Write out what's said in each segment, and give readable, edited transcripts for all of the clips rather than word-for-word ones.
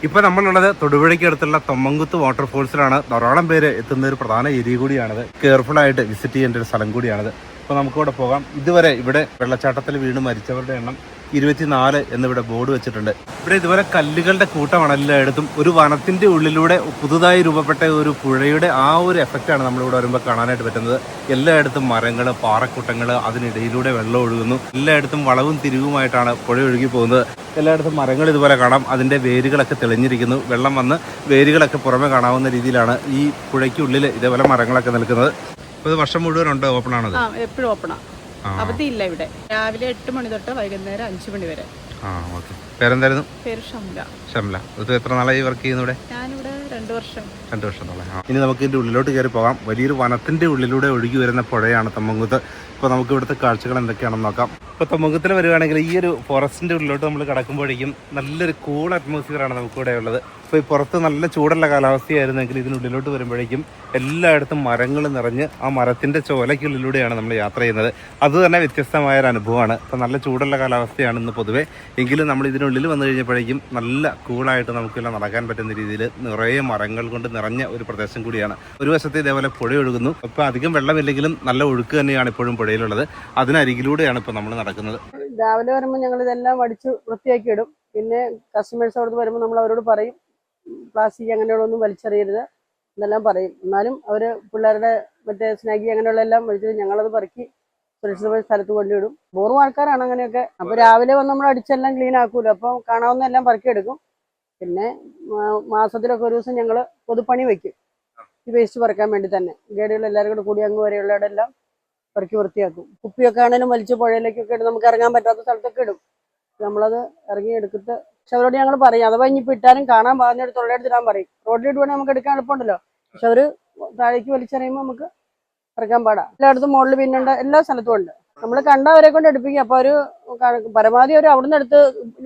ഇപ്പോൾ നമ്മളുള്ളത് തൊടുപുഴയ്ക്ക് അടുത്തുള്ള തൊമ്മൻകുത്ത് വാട്ടർഫോൾസിലാണ്. ധാരാളം പേര് എത്തുന്ന ഒരു പ്രധാന ഏരിയ കൂടിയാണത്. കെയർഫുള്ളായിട്ട് വിസിറ്റ് ചെയ്യേണ്ട ഒരു സ്ഥലം കൂടിയാണത്. അപ്പോൾ നമുക്കിവിടെ പോകാം. ഇതുവരെ ഇവിടെ വെള്ളച്ചാട്ടത്തിൽ വീണ് മരിച്ചവരുടെ എണ്ണം 24 എന്നിവിടെ ബോർഡ് വെച്ചിട്ടുണ്ട്. ഇവിടെ ഇതുപോലെ കല്ലുകളുടെ കൂട്ടമാണ് എല്ലായിടത്തും. ഒരു വനത്തിൻ്റെ ഉള്ളിലൂടെ പുതുതായി രൂപപ്പെട്ട ഒരു പുഴയുടെ ആ ഒരു എഫക്റ്റാണ് നമ്മളിവിടെ വരുമ്പോൾ കാണാനായിട്ട് പറ്റുന്നത്. എല്ലായിടത്തും മരങ്ങൾ, പാറക്കൂട്ടങ്ങൾ, അതിനിടയിലൂടെ വെള്ളം ഒഴുകുന്നു. എല്ലായിടത്തും വളവും തിരിവുമായിട്ടാണ് പുഴ ഒഴുകി പോകുന്നത്. എല്ലായിടത്തും മരങ്ങൾ ഇതുപോലെ കാണാം. അതിൻ്റെ വേരുകളൊക്കെ തെളിഞ്ഞിരിക്കുന്നു. വെള്ളം വന്ന് വേരുകളൊക്കെ പുറമെ കാണാവുന്ന രീതിയിലാണ് ഈ പുഴയ്ക്കുള്ളിൽ ഇതേപോലെ മരങ്ങളൊക്കെ നിൽക്കുന്നത്. അപ്പോൾ ഇത് വർഷം മുഴുവൻ ഉണ്ട്, ഓപ്പൺ ആണത്? എപ്പോഴും ഓപ്പണാണ്, അവധിയില്ല. ഇവിടെ രാവിലെ 8 മണി തൊട്ട് വൈകുന്നേരം 5 മണി വരെ. ഓക്കെ. പേരെന്തായിരുന്നു? പേര് ഷംല. ഷംല. ഇത് എത്ര നാളായി വർക്ക് ചെയ്യുന്നു ഇവിടെ? ഞാനിവിടെ 2 വർഷം. 2 വർഷം നാളെ. ഇനി നമുക്ക് ഇതിൻ്റെ ഉള്ളിലോട്ട് കയറി പോകാം. വലിയൊരു വനത്തിൻ്റെ ഉള്ളിലൂടെ ഒഴുകി വരുന്ന പുഴയാണ് തൊമ്മൻകുത്ത്. ഇപ്പോൾ നമുക്ക് ഇവിടുത്തെ കാഴ്ചകൾ എന്തൊക്കെയാണെന്ന് നോക്കാം. ഇപ്പോൾ തൊമ്മൻകുത്തിൽ വരികയാണെങ്കിൽ ഈ ഒരു ഫോറസ്റ്റിൻ്റെ ഉള്ളിലോട്ട് നമ്മൾ കിടക്കുമ്പോഴേക്കും നല്ലൊരു കൂൾ അറ്റ്മോസ്ഫിയറാണ് നമുക്കിവിടെ ഉള്ളത്. ഇപ്പോൾ ഈ പുറത്ത് നല്ല ചൂടുള്ള കാലാവസ്ഥയായിരുന്നെങ്കിൽ ഇതിനുള്ളിലോട്ട് വരുമ്പോഴേക്കും എല്ലായിടത്തും മരങ്ങൾ നിറഞ്ഞ് ആ മരത്തിൻ്റെ ചോലയ്ക്കുള്ളിലൂടെയാണ് നമ്മൾ യാത്ര ചെയ്യുന്നത്. അത് തന്നെ വ്യത്യസ്തമായൊരു അനുഭവമാണ്. ഇപ്പോൾ നല്ല ചൂടുള്ള കാലാവസ്ഥയാണ് ഇന്ന് പൊതുവേ. എങ്കിലും നമ്മൾ ഇതിനുള്ളിൽ വന്നു കഴിഞ്ഞപ്പോഴേക്കും നല്ല കൂളായിട്ട് നമുക്കെല്ലാം നടക്കാൻ പറ്റുന്ന രീതിയിൽ നിറയെ മരങ്ങൾ കൊണ്ട് നിറഞ്ഞ ഒരു പ്രദേശം കൂടിയാണ്. ഒരു വശത്ത് ഇതേപോലെ പുഴ ഒഴുകുന്നു. ഇപ്പോൾ അധികം വെള്ളമില്ലെങ്കിലും നല്ല ഒഴുക്ക് തന്നെയാണ് ഇപ്പോഴും പുഴയിലുള്ളത്. അതിനരികിലൂടെയാണ് ഇപ്പോൾ നമ്മൾ നടക്കുന്നത്. രാവിലെ വരുമ്പോൾ ഞങ്ങൾ ഇതെല്ലാം അടിച്ച് വൃത്തിയാക്കി ഇടും. പിന്നെ കസ്റ്റമേഴ്സ് അവിടുന്ന് വരുമ്പോൾ നമ്മൾ അവരോട് പറയും പ്ലാസ്റ്റിക് അങ്ങനെയുള്ളതൊന്നും വലിച്ചെറിയരുത് എന്നെല്ലാം പറയും. എന്നാലും അവർ പിള്ളേരുടെ മറ്റേ സ്നാഗി അങ്ങനെയുള്ള എല്ലാം വലിച്ചത് ഞങ്ങളത് പറക്കി സുരക്ഷിതമായ സ്ഥലത്ത് കൊണ്ടിടും. ബോറും ആൾക്കാരാണ് അങ്ങനെയൊക്കെ. അപ്പോൾ രാവിലെ വന്ന് നമ്മൾ അടിച്ചെല്ലാം ക്ലീൻ ആക്കൂല. അപ്പോൾ കാണാവുന്ന എല്ലാം പറക്കിയെടുക്കും. പിന്നെ മാസത്തിലൊക്കെ ഒരു ദിവസം ഞങ്ങൾ പൊതുപ്പണി വയ്ക്കും ഈ വേസ്റ്റ് പറക്കാൻ വേണ്ടി തന്നെ. ഗേഡുകൾ എല്ലാവരും കൂടി അങ്ങ് വരെയുള്ളവരെല്ലാം പറക്കി വൃത്തിയാക്കും. കുപ്പിയൊക്കെ ആണെങ്കിലും വലിച്ച് പുഴയിലേക്കൊക്കെ ഇടും. നമുക്ക് ഇറങ്ങാൻ പറ്റാത്ത സ്ഥലത്തൊക്കെ ഇടും. നമ്മളത് ഇറങ്ങി എടുത്തിട്ട് പക്ഷെ അവരോട് ഞങ്ങൾ പറയും അഥവാ ഇനിയിപ്പോൾ ഇട്ടാലും കാണാൻ പാകുന്നിടത്ത് തൊള്ളയെടുത്തിടാൻ പറയും. റോഡിൽ ഇടുവാണെങ്കിൽ നമുക്ക് എടുക്കാൻ എളുപ്പമുണ്ടല്ലോ. പക്ഷെ അവർ താഴേക്ക് വലിച്ചെറിയുമ്പോൾ നമുക്ക് ഇറക്കാൻ പാടാം. എല്ലായിടത്തും മുകളിൽ പിന്നുണ്ട്, എല്ലാ സ്ഥലത്തും ഉണ്ട്. നമ്മൾ കണ്ടവരെ കൊണ്ട് എടുപ്പിക്കും. അപ്പോൾ അവർ പരമാവധി അവർ അവിടുന്ന് എടുത്ത്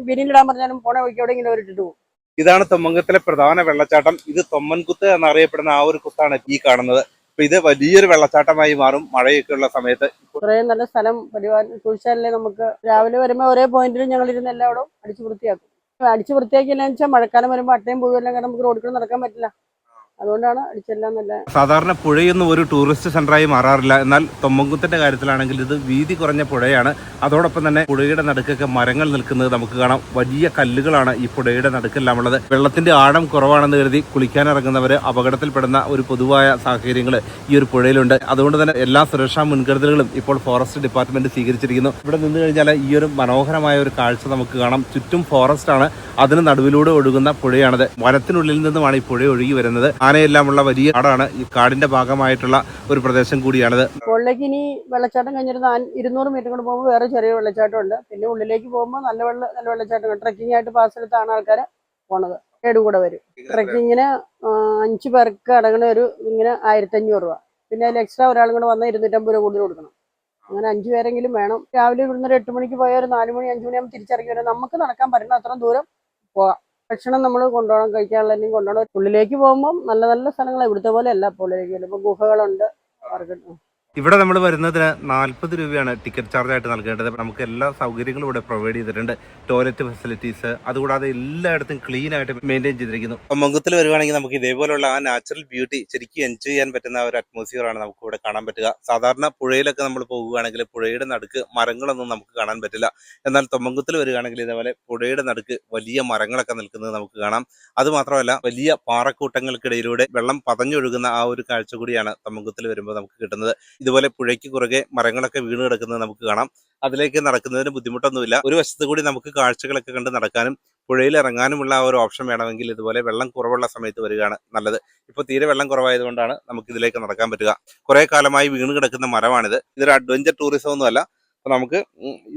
ബിന്നിലിടാൻ പറഞ്ഞാലും പോണ വഴിക്ക് എവിടെയെങ്കിലും അവർ ഇട്ടിട്ട് പോകും. ഇതാണ് തൊമ്മൻകുത്തിലെ പ്രധാന വെള്ളച്ചാട്ടം. ഇത് തൊമ്മൻകുത്ത് എന്നറിയപ്പെടുന്ന ആ ഒരു കുത്താണ് ഈ കാണുന്നത്. അപ്പൊ ഇത് വലിയൊരു വെള്ളച്ചാട്ടമായി മാറും മഴയൊക്കെ ഉള്ള സമയത്ത്. ഇത്രയും നല്ല സ്ഥലം പരിപാടി കുഴിച്ചാലേ നമുക്ക് രാവിലെ വരുമ്പോൾ ഒരേ പോയിന്റിൽ ഞങ്ങൾ ഇരുന്ന് എല്ലായിടും അടിച്ച് വൃത്തിയാക്കും. അടിച്ച് വൃത്തിയാക്കിയില്ലെന്ന് വെച്ചാൽ മഴക്കാലം വരുമ്പോൾ അട്ടയും പുഴുവെല്ലാം കാരണം നമുക്ക് റോഡിൽ കൂടെ നടക്കാൻ പറ്റില്ല. അതുകൊണ്ടാണ് അടിച്ചെല്ലാം നല്ല. സാധാരണ പുഴയൊന്നും ഒരു ടൂറിസ്റ്റ് സെന്ററായി മാറാറില്ല. എന്നാൽ തൊമ്മൻകുത്തിന്റെ കാര്യത്തിലാണെങ്കിൽ ഇത് വീതി കുറഞ്ഞ പുഴയാണ്. അതോടൊപ്പം തന്നെ പുഴയുടെ നടുക്കൊക്കെ മരങ്ങൾ നിൽക്കുന്നത് നമുക്ക് കാണാം. വലിയ കല്ലുകളാണ് ഈ പുഴയുടെ നടുക്കെല്ലാം ഉള്ളത്. വെള്ളത്തിന്റെ ആഴം കുറവാണെന്ന് കരുതി കുളിക്കാനിറങ്ങുന്നവർ അപകടത്തിൽപ്പെടുന്ന ഒരു പൊതുവായ സാഹചര്യങ്ങൾ ഈ ഒരു പുഴയിലുണ്ട്. അതുകൊണ്ട് തന്നെ എല്ലാ സുരക്ഷാ മുൻകരുതലുകളും ഇപ്പോൾ ഫോറസ്റ്റ് ഡിപ്പാർട്ട്മെന്റ് സ്വീകരിച്ചിരിക്കുന്നു. ഇവിടെ നിന്ന് കഴിഞ്ഞാൽ ഈ ഒരു മനോഹരമായ ഒരു കാഴ്ച നമുക്ക് കാണാം. ചുറ്റും ഫോറസ്റ്റ് ആണ്. അതിന് നടുവിലൂടെ ഒഴുകുന്ന പുഴയാണത്. വനത്തിനുള്ളിൽ നിന്നുമാണ് ഈ പുഴ ഒഴുകി വരുന്നത്. ആനയെല്ലാമുള്ള വലിയ കാടാണ്. ഈ കാടിന്റെ ഭാഗമായിട്ടുള്ള ഒരു പ്രദേശം കൂടിയാണിത്. മുകളിലേക്ക് ഇനി വെള്ളച്ചാട്ടം കഴിഞ്ഞിട്ട് 200 മീറ്റർ കൊണ്ട് പോകുമ്പോൾ വേറെ ചെറിയ വെള്ളച്ചാട്ടം ഉണ്ട്. പിന്നെ ഉള്ളിലേക്ക് പോകുമ്പോൾ നല്ല വെള്ളച്ചാട്ടം. ട്രക്കിംഗ് ആയിട്ട് പാസ് എടുത്താണ് ആൾക്കാർ പോണത്. ഏടും കൂടെ വരും. ട്രക്കിങ്ങിന് 5 പേർക്ക് അടങ്ങുന്ന ഒരു ഇങ്ങനെ 1500 രൂപ. പിന്നെ അതിൽ എക്സ്ട്രാ ഒരാളും കൂടെ വന്നാൽ 250 രൂപ കൂടുതൽ കൊടുക്കണം. അങ്ങനെ 5 പേരെങ്കിലും വേണം. രാവിലെ ഇവിടുന്ന് ഒരു 8 മണിക്ക് പോയാൽ ഒരു 4 മണി 5 മണിയാകുമ്പോൾ തിരിച്ചിറങ്ങി വരാം. നമുക്ക് നടക്കാൻ പറ്റുന്ന അത്രയും ദൂരം പോകാം. ഭക്ഷണം നമ്മൾ കൊണ്ടുപോകണം, കഴിക്കാനുള്ളതെങ്കിലും കൊണ്ടുപോകണം. ഉള്ളിലേക്ക് പോകുമ്പോൾ നല്ല നല്ല സ്ഥലങ്ങളാണ്. ഇവിടുത്തെ പോലെ അല്ല. ഉള്ളിലേക്ക് വരുമ്പോൾ ഗുഹകളുണ്ട്. ഇവിടെ നമ്മൾ വരുന്നതിന് 40 രൂപയാണ് ടിക്കറ്റ് ചാർജ് ആയിട്ട് നൽകേണ്ടത്. നമുക്ക് എല്ലാ സൗകര്യങ്ങളും ഇവിടെ പ്രൊവൈഡ് ചെയ്തിട്ടുണ്ട്. ടോയ്ലറ്റ് ഫെസിലിറ്റീസ്, അതുകൂടാതെ എല്ലായിടത്തും ക്ലീൻ ആയിട്ട് മെയിൻറ്റെയിൻ ചെയ്തിരിക്കുന്നു. മൊത്തത്തിൽ വരുവാണെങ്കിൽ നമുക്ക് ഇതേപോലുള്ള ആ നാച്ചുറൽ ബ്യൂട്ടി ശരിക്കും എൻജോയ് ചെയ്യാൻ പറ്റുന്ന ഒരു അറ്റ്മോസ്ഫിയർ ആണ് നമുക്ക് ഇവിടെ കാണാൻ പറ്റുക. സാധാരണ പുഴയിലൊക്കെ നമ്മൾ പോകുകയാണെങ്കിൽ പുഴയുടെ നടുക്ക് മരങ്ങളൊന്നും നമുക്ക് കാണാൻ പറ്റില്ല. എന്നാൽ തൊമ്മൻകുത്തിൽ വരികയാണെങ്കിൽ ഇതേപോലെ പുഴയുടെ നടുക്ക് വലിയ മരങ്ങളൊക്കെ നിൽക്കുന്നത് നമുക്ക് കാണാം. അതുമാത്രമല്ല വലിയ പാറക്കൂട്ടങ്ങൾക്കിടയിലൂടെ വെള്ളം പതഞ്ഞൊഴുകുന്ന ആ ഒരു കാഴ്ച കൂടിയാണ് തൊമ്മൻകുത്തിൽ വരുമ്പോൾ നമുക്ക് കിട്ടുന്നത്. ഇതുപോലെ പുഴയ്ക്ക് കുറുകെ മരങ്ങളൊക്കെ വീണ് കിടക്കുന്നത് നമുക്ക് കാണാം. അതിലേക്ക് നടക്കുന്നതിന് ബുദ്ധിമുട്ടൊന്നുമില്ല. ഒരു വശത്ത് കൂടി നമുക്ക് കാഴ്ചകളൊക്കെ കണ്ട് നടക്കാനും പുഴയിൽ ഇറങ്ങാനുമുള്ള ആ ഒരു ഓപ്ഷൻ വേണമെങ്കിൽ ഇതുപോലെ വെള്ളം കുറവുള്ള സമയത്ത് വരികയാണ് നല്ലത്. ഇപ്പോൾ തീരെ വെള്ളം കുറവായതുകൊണ്ടാണ് നമുക്ക് ഇതിലേക്ക് നടക്കാൻ പറ്റുക. കുറെ കാലമായി വീണ് കിടക്കുന്ന മരമാണിത്. ഇതൊരു അഡ്വഞ്ചർ ടൂറിസം ഒന്നുമല്ല. അപ്പോൾ നമുക്ക്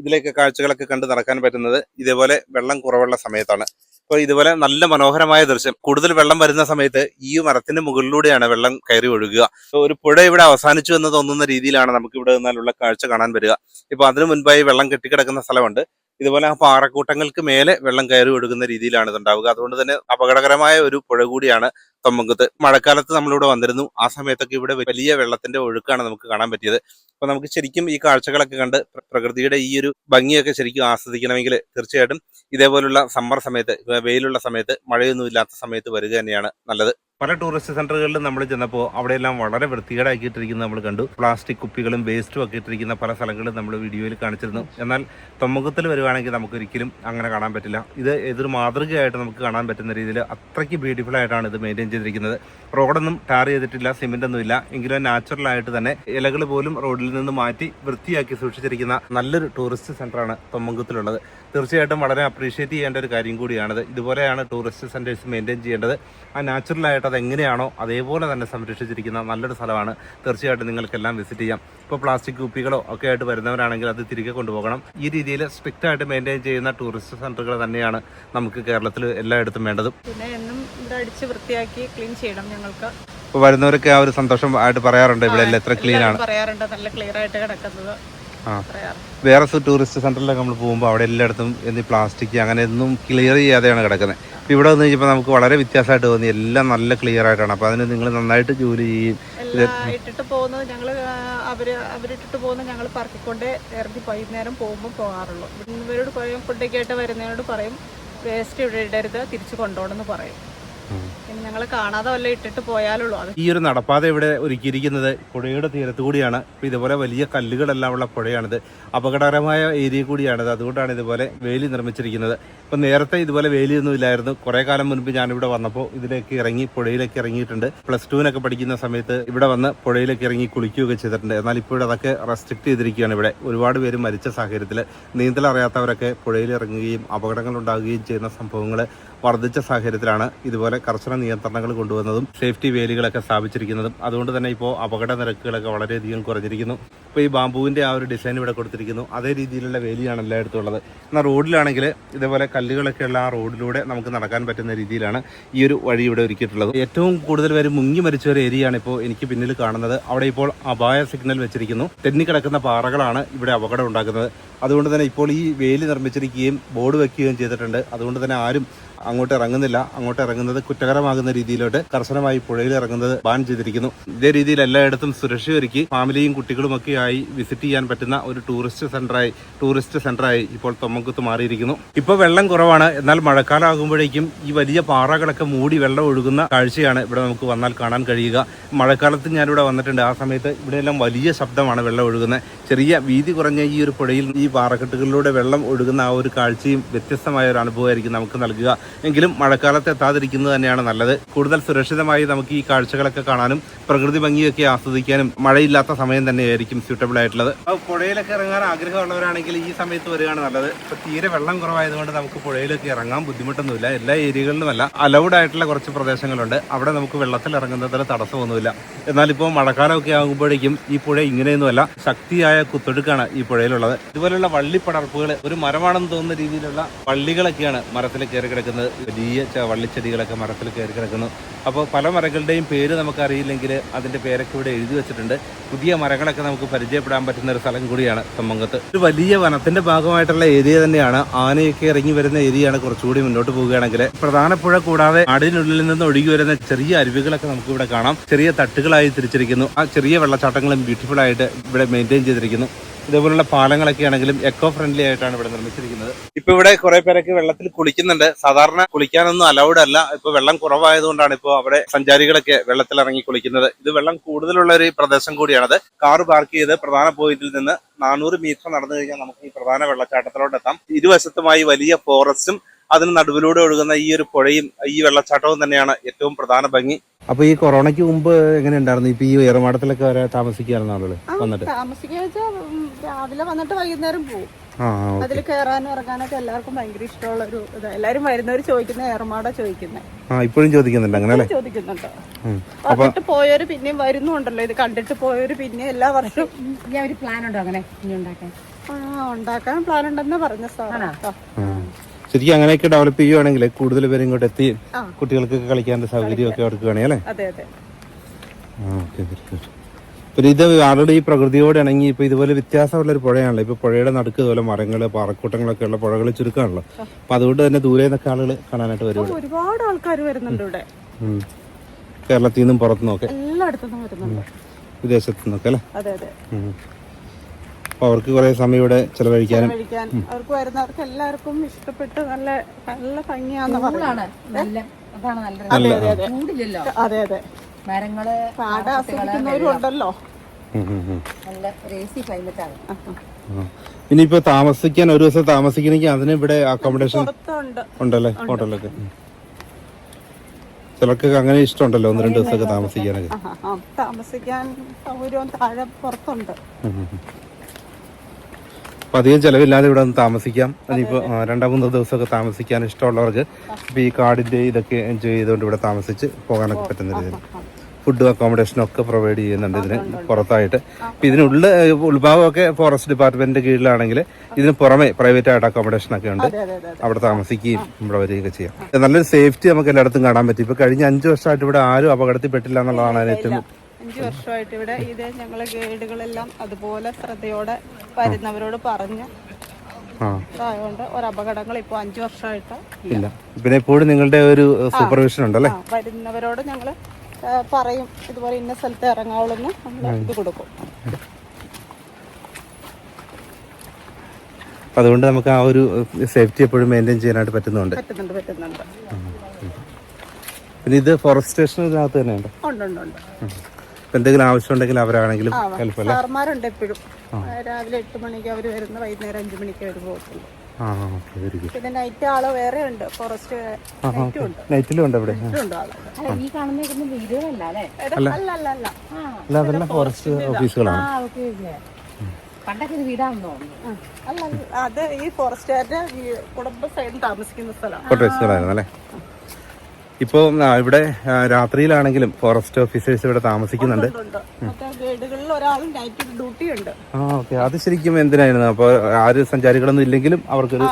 ഇതിലേക്ക് കാഴ്ചകളൊക്കെ കണ്ട് നടക്കാൻ പറ്റുന്നത് ഇതേപോലെ വെള്ളം കുറവുള്ള സമയത്താണ്. അപ്പോൾ ഇതുപോലെ നല്ല മനോഹരമായ ദൃശ്യം. കൂടുതൽ വെള്ളം വരുന്ന സമയത്ത് ഈ മരത്തിന്റെ മുകളിലൂടെയാണ് വെള്ളം കയറി ഒഴുകുക. ഒരു പുഴ ഇവിടെ അവസാനിച്ചു എന്ന് തോന്നുന്ന രീതിയിലാണ് നമുക്ക് ഇവിടെ നിന്നുള്ള കാഴ്ച കാണാൻ വരിക. ഇപ്പൊ അതിനു മുൻപായി വെള്ളം കെട്ടിക്കിടക്കുന്ന സ്ഥലമുണ്ട്. ഇതുപോലെ ആ പാറക്കൂട്ടങ്ങൾക്ക് മേലെ വെള്ളം കയറി ഒഴുകുന്ന രീതിയിലാണ് ഇതുണ്ടാവുക. അതുകൊണ്ട് തന്നെ അപകടകരമായ ഒരു പുഴ കൂടിയാണ് തൊമ്മങ്കത്ത്. മഴക്കാലത്ത് നമ്മളിവിടെ വന്നിരുന്നു. ആ സമയത്തൊക്കെ ഇവിടെ വലിയ വെള്ളത്തിന്റെ ഒഴുക്കാണ് നമുക്ക് കാണാൻ പറ്റിയത്. അപ്പൊ നമുക്ക് ശരിക്കും ഈ കാഴ്ചകളൊക്കെ കണ്ട് പ്രകൃതിയുടെ ഈ ഒരു ഭംഗിയൊക്കെ ശരിക്കും ആസ്വദിക്കണമെങ്കിൽ തീർച്ചയായിട്ടും ഇതേപോലുള്ള സമ്മർ സമയത്ത്, വെയിലുള്ള സമയത്ത്, മഴയൊന്നും ഇല്ലാത്ത സമയത്ത് വരിക തന്നെയാണ് നല്ലത്. പല ടൂറിസ്റ്റ് സെന്ററുകളിലും നമ്മൾ ചെന്നപ്പോൾ അവിടെയെല്ലാം വളരെ വൃത്തികേടാക്കിയിട്ടിരിക്കുന്നത് നമ്മൾ കണ്ടു. പ്ലാസ്റ്റിക് കുപ്പികളും വേസ്റ്റും ഒക്കെ ഇട്ടിരിക്കുന്ന പല സ്ഥലങ്ങളും നമ്മൾ വീഡിയോയിൽ കാണിച്ചിരുന്നു. എന്നാൽ തൊമ്മങ്കത്തിൽ വരുവാണെങ്കിൽ നമുക്കൊരിക്കലും അങ്ങനെ കാണാൻ പറ്റില്ല. ഇതൊരു മാതൃകയായിട്ട് നമുക്ക് കാണാൻ പറ്റുന്ന രീതിയിൽ അത്രയ്ക്ക് ബ്യൂട്ടിഫുൾ ആയിട്ടാണ് ഇത് മെയിൻറ്റെയിൻ ചെയ്തിരിക്കുന്നത്. റോഡൊന്നും ടാർ ചെയ്തിട്ടില്ല, സിമെന്റ് ഒന്നും ഇല്ല. എങ്കിലും നാച്ചുറൽ ആയിട്ട് തന്നെ ഇലകൾ പോലും റോഡിൽ നിന്ന് മാറ്റി വൃത്തിയാക്കി സൂക്ഷിച്ചിരിക്കുന്ന നല്ലൊരു ടൂറിസ്റ്റ് സെന്ററാണ് തൊമ്മങ്കത്തിലുള്ളത്. തീർച്ചയായിട്ടും വളരെ അപ്രീഷിയേറ്റ് ചെയ്യേണ്ട ഒരു കാര്യം കൂടിയാണിത്. ഇതുപോലെയാണ് ടൂറിസ്റ്റ് സെന്റേഴ്സ് മെയിൻറ്റെയിൻ ചെയ്യേണ്ടത്. ആ നാച്ചുറലായിട്ട് അത് എങ്ങനെയാണോ അതേപോലെ തന്നെ സംരക്ഷിച്ചിരിക്കുന്ന നല്ലൊരു സ്ഥലമാണ്. തീർച്ചയായിട്ടും നിങ്ങൾക്കെല്ലാം വിസിറ്റ് ചെയ്യാം. ഇപ്പോൾ പ്ലാസ്റ്റിക് കുപ്പികളോ ഒക്കെ ആയിട്ട് വരുന്നവരാണെങ്കിൽ അത് തിരികെ കൊണ്ടുപോകണം. ഈ രീതിയിൽ സ്ട്രിക്റ്റ് ആയിട്ട് മെയിൻറ്റെയിൻ ചെയ്യുന്ന ടൂറിസ്റ്റ് സെന്ററുകൾ തന്നെയാണ് നമുക്ക് കേരളത്തിൽ എല്ലായിടത്തും വേണ്ടതും. പിന്നെ എന്നും ഇവിടെ അടിച്ച് വൃത്തിയാക്കി ക്ലീൻ ചെയ്യണം ഞങ്ങൾക്ക്. ഇപ്പോൾ വരുന്നവരൊക്കെ ആ ഒരു സന്തോഷം ആയിട്ട് പറയാറുണ്ട് ഇവിടെ എല്ലാം എത്ര ക്ലീൻ ആണ് പറയാറുണ്ട്, നല്ല ക്ലിയർ ആയിട്ട് കിടക്കുന്നത്. വേറെ ടൂറിസ്റ്റ് സെന്ററിലൊക്കെ നമ്മൾ പോകുമ്പോൾ അവിടെ എല്ലായിടത്തും പ്ലാസ്റ്റിക് അങ്ങനെ ഒന്നും ക്ലിയർ ചെയ്യാതെയാണ് കിടക്കുന്നത്. അപ്പോൾ ഇവിടെ വന്ന് കഴിഞ്ഞപ്പോൾ നമുക്ക് വളരെ വ്യത്യാസമായിട്ട് തോന്നി. എല്ലാം നല്ല ക്ലിയർ ആയിട്ടാണ്. അപ്പോൾ അതിന് നിങ്ങൾ നന്നായിട്ട് ജോലി ചെയ്യും. ഇട്ടിട്ട് പോകുന്നത് അവരിട്ടിട്ട് പോകുന്നത് ഞങ്ങൾ പറക്കിക്കൊണ്ട് ഇറങ്ങി വൈകുന്നേരം പോകുമ്പോൾ പോകാറുള്ളൂ. ഇവരോട് പറയും, ഫുഡൊക്കെ ആയിട്ട് വരുന്നവരോട് പറയും വേസ്റ്റ് ഇവിടെ ഇടരുത്, തിരിച്ചു കൊണ്ടുപോകണമെന്ന് പറയും. പിന്നെ ഞങ്ങൾ കാണാതെ വല്ല ഇട്ടിട്ട് പോയാലുള്ളൂ. അത് ഈ ഒരു നടപ്പാത ഇവിടെ ഒരുക്കിയിരിക്കുന്നത് പുഴയുടെ തീരത്തു കൂടിയാണ്. ഇപ്പൊ ഇതുപോലെ വലിയ കല്ലുകളെല്ലാം ഉള്ള പുഴയാണിത്. അപകടകരമായ ഏരിയ കൂടിയാണിത്. അതുകൊണ്ടാണ് ഇതുപോലെ വേലി നിർമ്മിച്ചിരിക്കുന്നത്. ഇപ്പൊ നേരത്തെ ഇതുപോലെ വേലിയൊന്നും ഇല്ലായിരുന്നു. കുറെ കാലം മുൻപ് ഞാനിവിടെ വന്നപ്പോൾ ഇതിലേക്ക് ഇറങ്ങി പുഴയിലേക്ക് ഇറങ്ങിയിട്ടുണ്ട്. +2 പഠിക്കുന്ന സമയത്ത് ഇവിടെ വന്ന് പുഴയിലേക്ക് ഇറങ്ങി കുളിക്കുകയൊക്കെ ചെയ്തിട്ടുണ്ട്. എന്നാൽ ഇപ്പോഴും അതൊക്കെ റെസ്ട്രിക്ട് ചെയ്തിരിക്കുകയാണ്. ഇവിടെ ഒരുപാട് പേര് മരിച്ച സാഹചര്യത്തിൽ നീന്തൽ അറിയാത്തവരൊക്കെ പുഴയിൽ ഇറങ്ങുകയും അപകടങ്ങൾ ഉണ്ടാകുകയും ചെയ്യുന്ന സംഭവങ്ങൾ വർദ്ധിച്ച സാഹചര്യത്തിലാണ് ഇതുപോലെ കർശന നിയന്ത്രണങ്ങൾ കൊണ്ടുവന്നതും സേഫ്റ്റി വേലികളൊക്കെ സ്ഥാപിച്ചിരിക്കുന്നതും. അതുകൊണ്ട് തന്നെ ഇപ്പോൾ അപകട നിരക്കുകളൊക്കെ വളരെയധികം കുറഞ്ഞിരിക്കുന്നു. ഇപ്പോൾ ഈ ബാമ്പുവിൻ്റെ ആ ഒരു ഡിസൈൻ ഇവിടെ കൊടുത്തിരിക്കുന്നു. അതേ രീതിയിലുള്ള വേലിയാണ് എല്ലായിടത്തും ഉള്ളത്. എന്നാൽ റോഡിലാണെങ്കിൽ ഇതേപോലെ കല്ലുകളൊക്കെയുള്ള ആ റോഡിലൂടെ നമുക്ക് നടക്കാൻ പറ്റുന്ന രീതിയിലാണ് ഈ ഒരു വഴി ഇവിടെ ഒരുക്കിയിട്ടുള്ളത്. ഏറ്റവും കൂടുതൽ പേര് മുങ്ങി മരിച്ച ഒരു ഏരിയയാണ് ഇപ്പോൾ എനിക്ക് പിന്നിൽ കാണുന്നത്. അവിടെ ഇപ്പോൾ അപായ സിഗ്നൽ വെച്ചിരിക്കുന്നു. തെന്നിക്കിടക്കുന്ന പാറകളാണ് ഇവിടെ അപകടം ഉണ്ടാക്കുന്നത്. അതുകൊണ്ട് തന്നെ ഇപ്പോൾ ഈ വേലി നിർമ്മിച്ചിരിക്കുകയും ബോർഡ് വെക്കുകയും ചെയ്തിട്ടുണ്ട്. അതുകൊണ്ട് തന്നെ ആരും അങ്ങോട്ട് ഇറങ്ങുന്നില്ല. അങ്ങോട്ട് ഇറങ്ങുന്നത് കുറ്റകരമാകുന്ന രീതിയിലോട്ട് കർശനമായി പുഴയിൽ ഇറങ്ങുന്നത് ബാൻ ചെയ്തിരിക്കുന്നു. ഇതേ രീതിയിൽ എല്ലായിടത്തും സുരക്ഷയൊരുക്കി ഫാമിലിയും കുട്ടികളുമൊക്കെ ആയി വിസിറ്റ് ചെയ്യാൻ പറ്റുന്ന ഒരു ടൂറിസ്റ്റ് സെന്ററായി ഇപ്പോൾ തൊമ്മങ്കത്ത് മാറിയിരിക്കുന്നു. ഇപ്പോൾ വെള്ളം കുറവാണ്. എന്നാൽ മഴക്കാലം ആകുമ്പോഴേക്കും ഈ വലിയ പാറകളൊക്കെ മൂടി വെള്ളം ഒഴുകുന്ന കാഴ്ചയാണ് ഇവിടെ നമുക്ക് വന്നാൽ കാണാൻ കഴിയുക. മഴക്കാലത്ത് ഞാനിവിടെ വന്നിട്ടുണ്ട്. ആ സമയത്ത് ഇവിടെയെല്ലാം വലിയ ശബ്ദമാണ് വെള്ളം ഒഴുകുന്നത്. ചെറിയ വീതി കുറഞ്ഞ ഈ ഒരു പുഴയിൽ ഈ പാറക്കെട്ടുകളിലൂടെ വെള്ളം ഒഴുകുന്ന ആ ഒരു കാഴ്ചയും വ്യത്യസ്തമായ ഒരു അനുഭവമായിരിക്കും നമുക്ക് നൽകുക. എങ്കിലും മഴക്കാലത്ത് എത്താതിരിക്കുന്നത് തന്നെയാണ് നല്ലത്. കൂടുതൽ സുരക്ഷിതമായി നമുക്ക് ഈ കാഴ്ചകളൊക്കെ കാണാനും പ്രകൃതി ഭംഗിയൊക്കെ ആസ്വദിക്കാനും മഴയില്ലാത്ത സമയം തന്നെയായിരിക്കും സ്യൂട്ടബിൾ ആയിട്ടുള്ളത്. പുഴയിലൊക്കെ ഇറങ്ങാൻ ആഗ്രഹമുള്ളവരാണെങ്കിൽ ഈ സമയത്ത് വരികയാണ് നല്ലത്. ഇപ്പൊ തീരെ വെള്ളം കുറവായതുകൊണ്ട് നമുക്ക് പുഴയിലൊക്കെ ഇറങ്ങാൻ ബുദ്ധിമുട്ടൊന്നുമില്ല. എല്ലാ ഏരിയകളിലുമല്ല, അലൗഡ് ആയിട്ടുള്ള കുറച്ച് പ്രദേശങ്ങളുണ്ട്. അവിടെ നമുക്ക് വെള്ളത്തിൽ ഇറങ്ങുന്നതിന് തടസ്സമൊന്നുമില്ല. എന്നാൽ ഇപ്പോൾ മഴക്കാലമൊക്കെ ആകുമ്പോഴേക്കും ഈ പുഴ ഇങ്ങനെയൊന്നുമല്ല, ശക്തിയായ കുത്തൊഴുക്കാണ് ഈ പുഴയിലുള്ളത്. ഇതുപോലുള്ള വള്ളിപ്പടർപ്പുകൾ, ഒരു മരമാണെന്ന് തോന്നുന്ന രീതിയിലുള്ള വള്ളികളൊക്കെയാണ് മരത്തിൽ കയറി കിടക്കുന്നത്. വലിയ വള്ളിച്ചെടികളൊക്കെ മരത്തിൽ കയറി കിടക്കുന്നു. അപ്പോൾ പല മരങ്ങളുടെയും പേര് നമുക്കറിയില്ലെങ്കിൽ അതിൻ്റെ പേരൊക്കെ ഇവിടെ എഴുതി വെച്ചിട്ടുണ്ട്. പുതിയ മരങ്ങളൊക്കെ നമുക്ക് പരിചയപ്പെടാൻ പറ്റുന്ന ഒരു സ്ഥലം കൂടിയാണ് തൊമ്മങ്കത്ത്. ഒരു വലിയ വനത്തിന്റെ ഭാഗമായിട്ടുള്ള ഏരിയ തന്നെയാണ്. ആനയൊക്കെ ഇറങ്ങി വരുന്ന ഏരിയയാണ്. കുറച്ചുകൂടി മുന്നോട്ട് പോവുകയാണെങ്കിൽ പ്രധാന പുഴ കൂടാതെ നാടിനുള്ളിൽ നിന്ന് ഒഴുകി വരുന്ന ചെറിയ അരുവികളൊക്കെ നമുക്ക് ഇവിടെ കാണാം. ചെറിയ തട്ടുകളായി തിരിച്ചിരിക്കുന്നു. ആ ചെറിയ വെള്ളച്ചാട്ടങ്ങളും ബ്യൂട്ടിഫുൾ ആയിട്ട് ഇവിടെ മെയിൻറ്റെയിൻ ചെയ്തിരിക്കുന്നു. ഇതേപോലുള്ള പാലങ്ങളൊക്കെ ആണെങ്കിലും എക്കോ ഫ്രണ്ട്ലി ആയിട്ടാണ് ഇവിടെ നിർമ്മിച്ചിരിക്കുന്നത്. ഇപ്പൊ ഇവിടെ കുറെ പേരൊക്കെ വെള്ളത്തിൽ കുളിക്കുന്നുണ്ട്. സാധാരണ കുളിക്കാനൊന്നും അലൗഡ് അല്ല. ഇപ്പൊ വെള്ളം കുറവായതുകൊണ്ടാണ് ഇപ്പോൾ അവിടെ സഞ്ചാരികളൊക്കെ വെള്ളത്തിൽ ഇറങ്ങി കുളിക്കുന്നത്. ഇത് വെള്ളം കൂടുതലുള്ള ഒരു പ്രദേശം കൂടിയാണത്. കാറ് പാർക്ക് ചെയ്ത് പ്രധാന പോയിന്റിൽ നിന്ന് 400 മീറ്റർ നടന്നു കഴിഞ്ഞാൽ നമുക്ക് ഈ പ്രധാന വെള്ളച്ചാട്ടത്തിലോട്ട് എത്താം. ഇരുവശത്തുമായി വലിയ ഫോറസ്റ്റും അതിന് നടുവിലൂടെ ഒഴുകുന്ന ഈ ഒരു പുഴയും ഈ വെള്ളച്ചാട്ടവും തന്നെയാണ് ഏറ്റവും പ്രധാന ഭംഗി. അപ്പൊ ഈ കൊറോണയ്ക്ക് മുമ്പ് എങ്ങനെ ഉണ്ടായിരുന്നു? ഇപ്പൊ ഈ ഏറുമാടത്തിലൊക്കെ വരെ താമസിക്കാറുണ്ട് ആളുകൾ വന്നിട്ട്? രാവിലെ വന്നിട്ട് വൈകുന്നേരം പോകും. അതിൽ കയറാനും ഇറങ്ങാനൊക്കെ എല്ലാവർക്കും ഭയങ്കര ഇഷ്ടമുള്ള ഒരു ഇത്. എല്ലാരും വരുന്നവർ ചോദിക്കുന്ന ഏറുമാട ചോദിക്കുന്നത്. ഇപ്പോഴും ചോദിക്കുന്നുണ്ട് അങ്ങനെ? ചോദിക്കുന്നുണ്ട്. വന്നിട്ട് പോയവര് പിന്നെയും വരുന്നുണ്ടല്ലോ. ഇത് കണ്ടിട്ട് പോയവര് പിന്നെ എല്ലാ വർഷവും. ഒരു പ്ലാൻ ഉണ്ടോ അങ്ങനെ ഉണ്ടാക്കാൻ പ്ലാൻ ഉണ്ടെന്ന് പറഞ്ഞ സാറാ. ശരിക്കും അങ്ങനെയൊക്കെ ഡെവലപ്പ് ചെയ്യുവാണെങ്കിൽ കൂടുതൽ പേര് ഇങ്ങോട്ട് എത്തി കുട്ടികൾക്കൊക്കെ കളിക്കാനുള്ള സൗകര്യമൊക്കെ അവർക്ക് വേണേ അല്ലേ? അതെ അതെ. പിന്നെ ഇത് ആളുടെ ഈ പ്രകൃതിയോട് ഇണങ്ങി ഇപ്പൊ ഇതുപോലെ വ്യത്യാസമുള്ള ഒരു പുഴയാണല്ലോ. ഇപ്പൊ പുഴയുടെ നടുക്ക് ഇതുപോലെ മരങ്ങള് പാറക്കൂട്ടങ്ങളൊക്കെ ഉള്ള പുഴകൾ ചുരുക്കാണല്ലോ. അപ്പൊ അതുകൊണ്ട് തന്നെ ദൂരെ നിന്നൊക്കെ ആളുകൾ കാണാനായിട്ട് വരും. ഒരുപാട് ആൾക്കാർ വരുന്നുണ്ട് ഇവിടെ. കേരളത്തിൽ നിന്നും പുറത്തുനിന്നൊക്കെ എല്ലായിടത്തുനിന്നും വരുന്നുണ്ട്. വിദേശത്തു നിന്നൊക്കെ അല്ലേ? അതെ അതെ. അപ്പോൾ അവർക്ക് കുറേ സമയം ഇവിടെ ചെലവഴിക്കാനും അവർക്ക് വരുന്നവർക്ക് എല്ലാവർക്കും ഇഷ്ടപ്പെട്ട് നല്ല നല്ല ഭംഗിയാന്ന് പറയുന്നത്. അതെ അതെ. മരങ്ങള് കാട് ആസ്വദിക്കുന്നവരും ഉണ്ടല്ലോ. നല്ല റേസി ക്ലൈമറ്റാണ്. ഇനിയിപ്പോ താമസിക്കാൻ ഒരു ദിവസം താമസിക്കണമെങ്കിൽ അതിന് ഇവിടെ അക്കോമഡേഷൻ പുറത്തുണ്ട് ഉണ്ടല്ലേ? ഹോട്ടലൊക്കെ ചിലർക്കൊക്കെ അങ്ങനെ ഇഷ്ടമുണ്ടല്ലോ 1-2 ദിവസമൊക്കെ താമസിക്കാനൊക്കെ. താമസിക്കാൻ സൗകര്യവും താഴെ പുറത്തുണ്ട്. അപ്പൊ അധികം ചെലവില്ലാതെ ഇവിടെ ഒന്ന് താമസിക്കാം. അതിപ്പോ 2-3 ദിവസമൊക്കെ താമസിക്കാൻ ഇഷ്ടമുള്ളവർക്ക് ഇപ്പൊ ഈ കാടിന്റെ ഇതൊക്കെ എൻജോയ് ചെയ്തുകൊണ്ട് ഇവിടെ താമസിച്ച് പോകാനൊക്കെ പറ്റുന്ന രീതിയിൽ ഫുഡും അക്കോമഡേഷനും ഒക്കെ പ്രൊവൈഡ് ചെയ്യുന്നുണ്ട് ഇതിന് പുറത്തായിട്ട്. ഇപ്പം ഇതിനുള്ള ഉത്ഭാവമൊക്കെ ഫോറസ്റ്റ് ഡിപ്പാർട്ട്മെന്റിന്റെ കീഴിലാണെങ്കിൽ ഇതിന് പുറമെ പ്രൈവറ്റ് ആയിട്ട് അക്കോമഡേഷൻ ഒക്കെ ഉണ്ട്. അവിടെ താമസിക്കുകയും ഇവിടെ വരികയൊക്കെ ചെയ്യാം. നല്ലൊരു സേഫ്റ്റി നമുക്ക് എല്ലായിടത്തും കാണാൻ പറ്റും. ഇപ്പൊ കഴിഞ്ഞ 5 വർഷമായിട്ട് ഇവിടെ ആരും അപകടത്തിൽപ്പെട്ടില്ല എന്നുള്ളതാണ് അതിന് ഏറ്റവും 5 വർഷമായിട്ട് ഇവിടെ ഇത് ഞങ്ങളെ ഗൈഡുകളെല്ലാം അതുപോലെ ശ്രദ്ധയോടെ വരുന്നവരോട് പറഞ്ഞ് ആയതുകൊണ്ട് ഒരു അപകടങ്ങൾ ഇപ്പോൾ 5 വർഷമായിട്ട് ഇല്ല. പിന്നെ എപ്പോഴും നിങ്ങളുടെ ഒരു സൂപ്പർവിഷൻ ഉണ്ടല്ലേ? വരുന്നവരോട് ഞങ്ങൾ പറയും ഇതുപോലെ ഇന്ന സ്ഥലത്ത് ഇറങ്ങാവുള്ളൂ നമ്മൾ ഇത് കൊടുക്കും. അതുകൊണ്ട് നമുക്ക് ആ ഒരു സേഫ്റ്റി എപ്പോഴും മെയിൻറ്റെയിൻ ചെയ്യാനായിട്ട് പറ്റുന്നുണ്ട്. പിന്നെ ഇത് ഫോറസ്റ്റ് സ്റ്റേഷനകത്ത് തന്നെ ഉണ്ട്. എന്തെങ്കിലും ആവശ്യം ഉണ്ടെങ്കിൽ അവരാണെങ്കിലും ഹെൽപ്പ് അല്ലേ? സാർമാരുണ്ട് എപ്പോഴും. രാവിലെ 8 മണിക്ക് അവർ വരുന്ന, വൈകുന്നേരം 5 മണിക്ക് അവർ പോകത്തുള്ളൂ. പിന്നെ നൈറ്റ് ആള് വേറെ ഉണ്ട്. ഫോറസ്റ്റ് നൈറ്റിലും ഉണ്ട് ഇവിടെ. ഈ കാണുന്ന വീടുകളല്ല അല്ല അതെല്ലാം ഫോറസ്റ്റ് ഓഫീസുകളാണ്. പണ്ടൊക്കെ ഇത് വീടാണെന്നോ? അത് ഈ ഫോറസ്റ്റുകാരുടെ കുടുംബ സൈഡിൽ താമസിക്കുന്ന സ്ഥലമാണ് അല്ലേ? ഇപ്പോൾ ഇവിടെ രാത്രിയിലാണെങ്കിലും ഫോറസ്റ്റ് ഓഫീസേഴ്സ് ഇവിടെ താമസിക്കുന്നുണ്ട്. ഗൈഡുകളിൽ ഒരാളും നൈറ്റ് ഡ്യൂട്ടി ഉണ്ട്. ഓക്കെ. അത് ശരിക്കും എന്തിനായിരുന്നു? അപ്പോൾ ആരും സഞ്ചാരികളൊന്നും ഇല്ലെങ്കിലും അവർക്കൊരു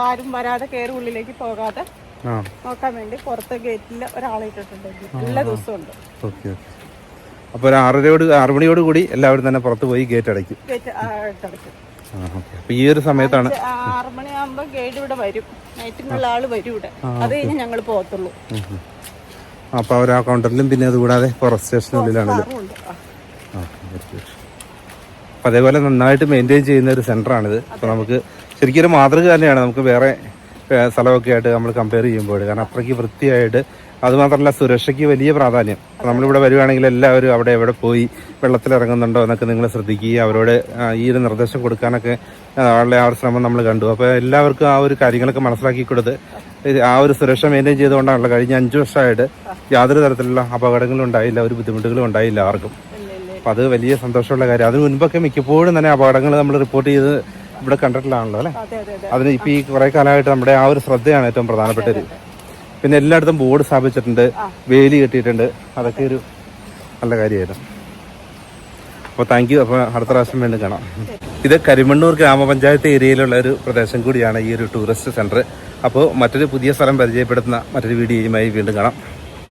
ആരും വരാതെ കയറി ഉള്ളിലേക്ക് പോകാതെ നോക്കാൻ വേണ്ടി പുറത്തെ ഗേറ്റിൽ ഒരാളെ ഇട്ടിട്ടുണ്ട്. എല്ലാ ദിവസവും ഉണ്ട്. Okay okay. അപ്പോൾ ഒരു 6 മണിയോട് കൂടി എല്ലാവരും തന്നെ പുറത്ത് പോയി ഗേറ്റ് അടയ്ക്കും. അപ്പൊ ഈ ഒരു സമയത്താണ് 6 മണിയാകുമ്പോ ഗൈഡ് ഇവിടെ വരും. നൈറ്റിനുള്ള ആള് വരും ഇവിടെ. അത് കഴിഞ്ഞ് ഞങ്ങൾ പോകത്തുള്ളൂ. അപ്പൊ അവർ ആ കൗണ്ടറിലും പിന്നെ അതുകൂടാതെ ഫോറസ്റ്റ് സ്റ്റേഷനുള്ളിലാണല്ലോ. അപ്പൊ അതേപോലെ നന്നായിട്ട് മെയിൻറ്റെയിൻ ചെയ്യുന്ന ഒരു സെന്ററാണിത്. അപ്പൊ നമുക്ക് ശരിക്കും ഒരു മാതൃക തന്നെയാണ് നമുക്ക് വേറെ സ്ഥലമൊക്കെ ആയിട്ട് നമ്മൾ കമ്പയർ ചെയ്യുമ്പോൾ. കാരണം അത്രയ്ക്ക് വൃത്തിയായിട്ട്, അതുമാത്രമല്ല സുരക്ഷയ്ക്ക് വലിയ പ്രാധാന്യം. നമ്മളിവിടെ വരുവാണെങ്കിൽ എല്ലാവരും അവിടെ എവിടെ പോയി വെള്ളത്തിലിറങ്ങുന്നുണ്ടോ എന്നൊക്കെ നിങ്ങൾ ശ്രദ്ധിക്കുക. അവരോട് ഈ ഒരു നിർദ്ദേശം കൊടുക്കാനൊക്കെ ആളുടെ ആ ഒരു ശ്രമം നമ്മൾ കണ്ടു. അപ്പോൾ എല്ലാവർക്കും ആ ഒരു കാര്യങ്ങളൊക്കെ മനസ്സിലാക്കി കൊടുത്ത് ആ ഒരു സുരക്ഷ മെയിൻറ്റെയിൻ ചെയ്തുകൊണ്ടാണല്ലോ കഴിഞ്ഞ 5 വർഷമായിട്ട് യാതൊരു തരത്തിലുള്ള അപകടങ്ങളും ഉണ്ടായില്ല, ഒരു ബുദ്ധിമുട്ടുകളും ഉണ്ടായില്ല ആർക്കും. അപ്പം അത് വലിയ സന്തോഷമുള്ള കാര്യം. അതിന് മുൻപൊക്കെ മിക്കപ്പോഴും തന്നെ അപകടങ്ങൾ നമ്മൾ റിപ്പോർട്ട് ചെയ്ത് ഇവിടെ കണ്ടിട്ടില്ലാണല്ലോ അല്ലേ? അതിന് ഇപ്പം ഈ കുറേ കാലമായിട്ട് നമ്മുടെ ആ ഒരു ശ്രദ്ധയാണ് ഏറ്റവും പ്രധാനപ്പെട്ടത്. പിന്നെ എല്ലായിടത്തും ബോർഡ് സ്ഥാപിച്ചിട്ടുണ്ട്, വേലി കെട്ടിയിട്ടുണ്ട്. അതൊക്കെ ഒരു നല്ല കാര്യമായിരുന്നു. അപ്പോൾ താങ്ക് യു. അപ്പോൾ അടുത്ത പ്രാവശ്യം വീണ്ടും കാണാം. ഇത് കരിമണ്ണൂർ ഗ്രാമപഞ്ചായത്ത് ഏരിയയിലുള്ള ഒരു പ്രദേശം കൂടിയാണ് ഈ ഒരു ടൂറിസ്റ്റ് സെൻറ്റർ. അപ്പോൾ മറ്റൊരു പുതിയ സ്ഥലം പരിചയപ്പെടുത്തുന്ന മറ്റൊരു വീഡിയോയുമായി വീണ്ടും കാണാം.